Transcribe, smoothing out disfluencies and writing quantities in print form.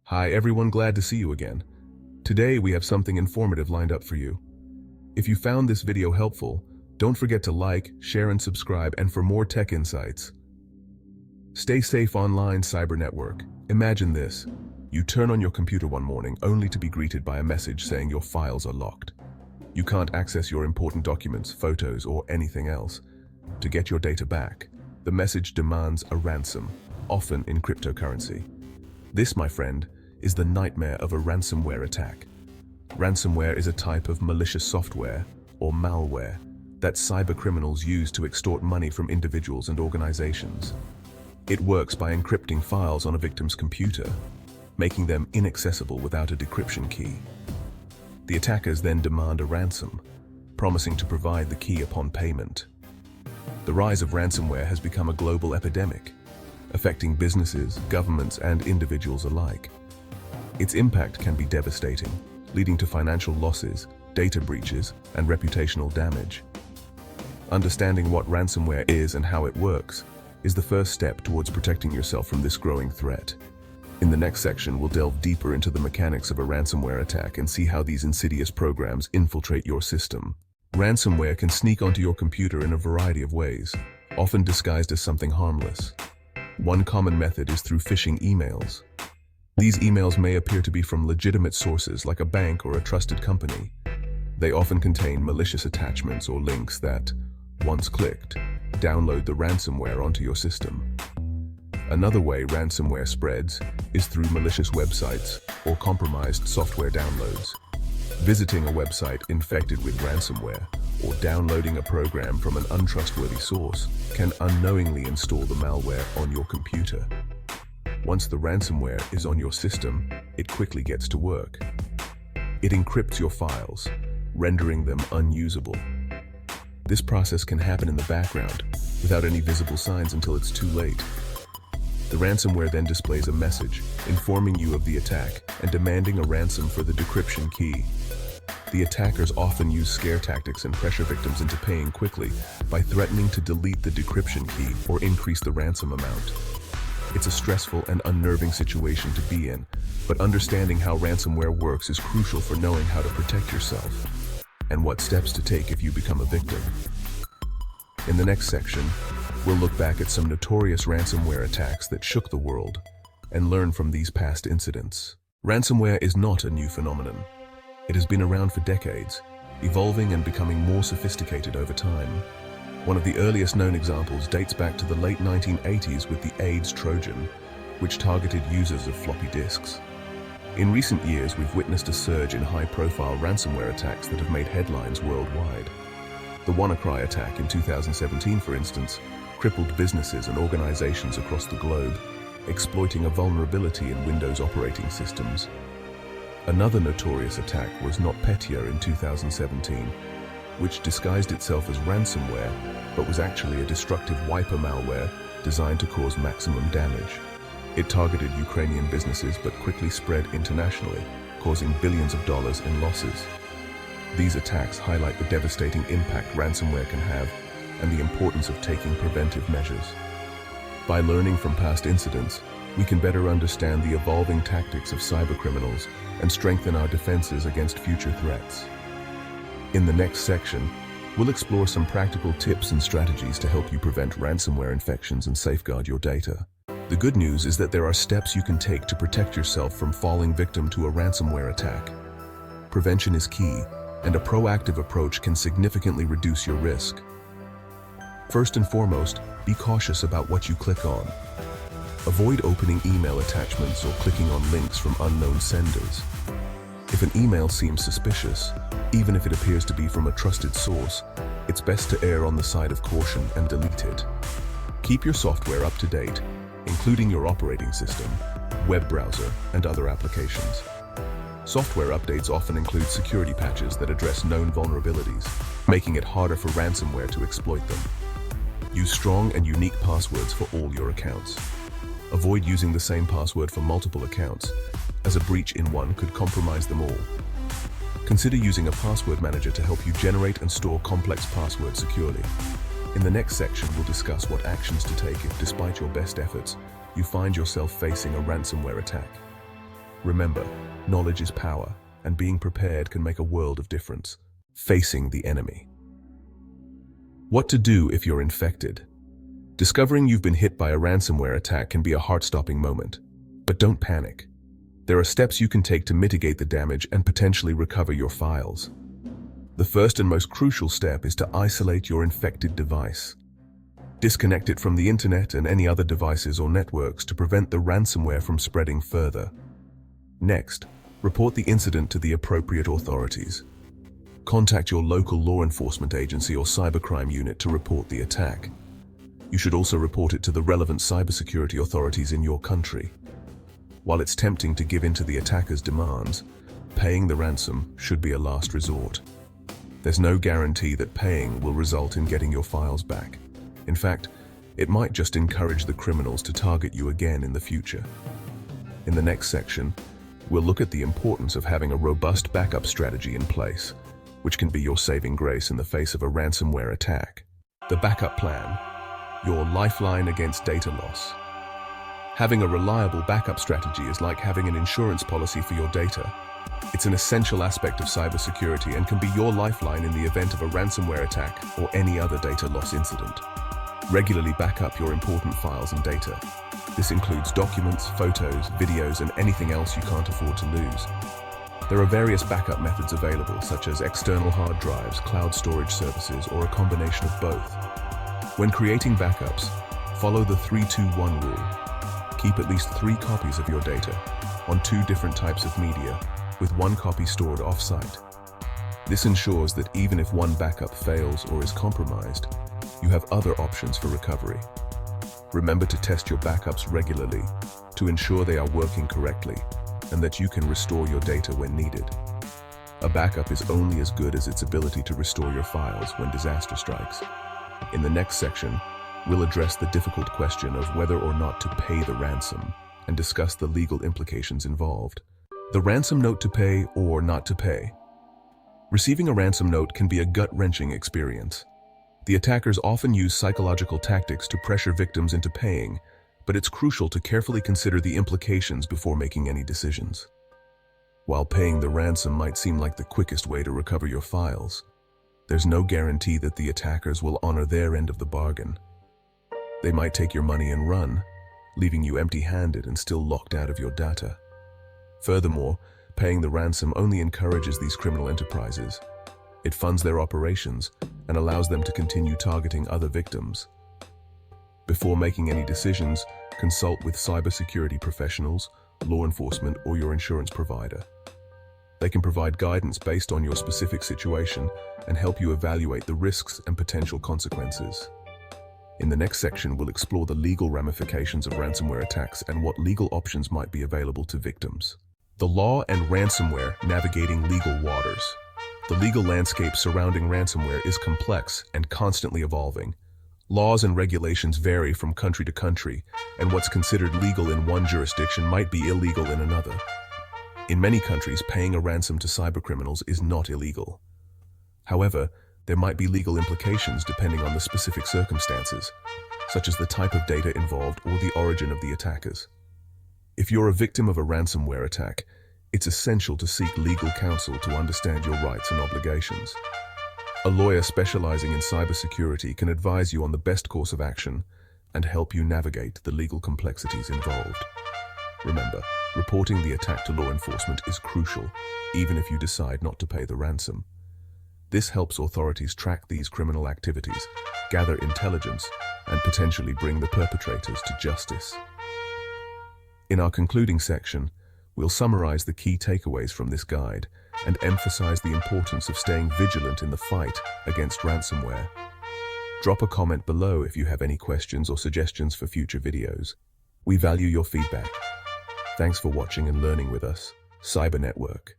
Hi everyone, glad to see you again. Today we have something informative lined up for you. If you found this video helpful, don't forget to like, share and subscribe, and for more tech insights. Stay safe online, cyber network. Imagine this. You turn on your computer one morning only to be greeted by a message saying your files are locked. You can't access your important documents, photos, or anything else. To get your data back, the message demands a ransom, often in cryptocurrency. This, my friend, is the nightmare of a ransomware attack. Ransomware is a type of malicious software, or malware, that cybercriminals use to extort money from individuals and organizations. It works by encrypting files on a victim's computer, making them inaccessible without a decryption key. The attackers then demand a ransom, promising to provide the key upon payment. The rise of ransomware has become a global epidemic, affecting businesses, governments, and individuals alike. Its impact can be devastating, leading to financial losses, data breaches, and reputational damage. Understanding what ransomware is and how it works is the first step towards protecting yourself from this growing threat. In the next section, we'll delve deeper into the mechanics of a ransomware attack and see how these insidious programs infiltrate your system. Ransomware can sneak onto your computer in a variety of ways, often disguised as something harmless. One common method is through phishing emails. These emails may appear to be from legitimate sources like a bank or a trusted company. They often contain malicious attachments or links that, once clicked, download the ransomware onto your system. Another way ransomware spreads is through malicious websites or compromised software downloads. Visiting a website infected with ransomware or downloading a program from an untrustworthy source can unknowingly install the malware on your computer. Once the ransomware is on your system, it quickly gets to work. It encrypts your files, rendering them unusable. This process can happen in the background, without any visible signs until it's too late. The ransomware then displays a message informing you of the attack and demanding a ransom for the decryption key. The attackers often use scare tactics and pressure victims into paying quickly by threatening to delete the decryption key or increase the ransom amount. It's a stressful and unnerving situation to be in, but understanding how ransomware works is crucial for knowing how to protect yourself and what steps to take if you become a victim. In the next section, we'll look back at some notorious ransomware attacks that shook the world and learn from these past incidents. Ransomware is not a new phenomenon. It has been around for decades, evolving and becoming more sophisticated over time. One of the earliest known examples dates back to the late 1980s with the AIDS Trojan, which targeted users of floppy disks. In recent years, we've witnessed a surge in high-profile ransomware attacks that have made headlines worldwide. The WannaCry attack in 2017, for instance, crippled businesses and organizations across the globe, exploiting a vulnerability in Windows operating systems. Another notorious attack was NotPetya in 2017, which disguised itself as ransomware, but was actually a destructive wiper malware designed to cause maximum damage. It targeted Ukrainian businesses but quickly spread internationally, causing billions of dollars in losses. These attacks highlight the devastating impact ransomware can have and the importance of taking preventive measures. By learning from past incidents, we can better understand the evolving tactics of cybercriminals and strengthen our defenses against future threats. In the next section, we'll explore some practical tips and strategies to help you prevent ransomware infections and safeguard your data. The good news is that there are steps you can take to protect yourself from falling victim to a ransomware attack. Prevention is key, and a proactive approach can significantly reduce your risk. First and foremost, be cautious about what you click on. Avoid opening email attachments or clicking on links from unknown senders. If an email seems suspicious, even if it appears to be from a trusted source, it's best to err on the side of caution and delete it. Keep your software up to date, including your operating system, web browser, and other applications. Software updates often include security patches that address known vulnerabilities, making it harder for ransomware to exploit them. Use strong and unique passwords for all your accounts. Avoid using the same password for multiple accounts, as a breach in one could compromise them all. Consider using a password manager to help you generate and store complex passwords securely. In the next section, we'll discuss what actions to take if, despite your best efforts, you find yourself facing a ransomware attack. Remember, knowledge is power, and being prepared can make a world of difference. Facing the enemy. What to do if you're infected? Discovering you've been hit by a ransomware attack can be a heart-stopping moment, but don't panic. There are steps you can take to mitigate the damage and potentially recover your files. The first and most crucial step is to isolate your infected device. Disconnect it from the internet and any other devices or networks to prevent the ransomware from spreading further. Next, report the incident to the appropriate authorities. Contact your local law enforcement agency or cybercrime unit to report the attack. You should also report it to the relevant cybersecurity authorities in your country. While it's tempting to give in to the attacker's demands, paying the ransom should be a last resort. There's no guarantee that paying will result in getting your files back. In fact, it might just encourage the criminals to target you again in the future. In the next section, we'll look at the importance of having a robust backup strategy in place, which can be your saving grace in the face of a ransomware attack. The backup plan, your lifeline against data loss. Having a reliable backup strategy is like having an insurance policy for your data. It's an essential aspect of cybersecurity and can be your lifeline in the event of a ransomware attack or any other data loss incident. Regularly back up your important files and data. This includes documents, photos, videos, and anything else you can't afford to lose. There are various backup methods available, such as external hard drives, cloud storage services, or a combination of both. When creating backups, follow the 3-2-1 rule. Keep at least 3 copies of your data on 2 different types of media, with 1 copy stored off-site. This ensures that even if one backup fails or is compromised, you have other options for recovery. Remember to test your backups regularly to ensure they are working correctly and that you can restore your data when needed. A backup is only as good as its ability to restore your files when disaster strikes. In the next section, we'll address the difficult question of whether or not to pay the ransom and discuss the legal implications involved. The ransom note to pay or not to pay. Receiving a ransom note can be a gut-wrenching experience. The attackers often use psychological tactics to pressure victims into paying, but it's crucial to carefully consider the implications before making any decisions. While paying the ransom might seem like the quickest way to recover your files, there's no guarantee that the attackers will honor their end of the bargain. They might take your money and run, leaving you empty-handed and still locked out of your data. Furthermore, paying the ransom only encourages these criminal enterprises. It funds their operations and allows them to continue targeting other victims. Before making any decisions, consult with cybersecurity professionals, law enforcement, or your insurance provider. They can provide guidance based on your specific situation and help you evaluate the risks and potential consequences. In the next section, we'll explore the legal ramifications of ransomware attacks and what legal options might be available to victims. The law and ransomware navigating legal waters. The legal landscape surrounding ransomware is complex and constantly evolving. Laws and regulations vary from country to country, and what's considered legal in one jurisdiction might be illegal in another. In many countries, paying a ransom to cybercriminals is not illegal. However, there might be legal implications depending on the specific circumstances, such as the type of data involved or the origin of the attackers. If you're a victim of a ransomware attack, it's essential to seek legal counsel to understand your rights and obligations. A lawyer specializing in cybersecurity can advise you on the best course of action and help you navigate the legal complexities involved. Remember, reporting the attack to law enforcement is crucial, even if you decide not to pay the ransom. This helps authorities track these criminal activities, gather intelligence, and potentially bring the perpetrators to justice. In our concluding section, we'll summarize the key takeaways from this guide and emphasize the importance of staying vigilant in the fight against ransomware. Drop a comment below if you have any questions or suggestions for future videos. We value your feedback. Thanks for watching and learning with us. Cyber Network.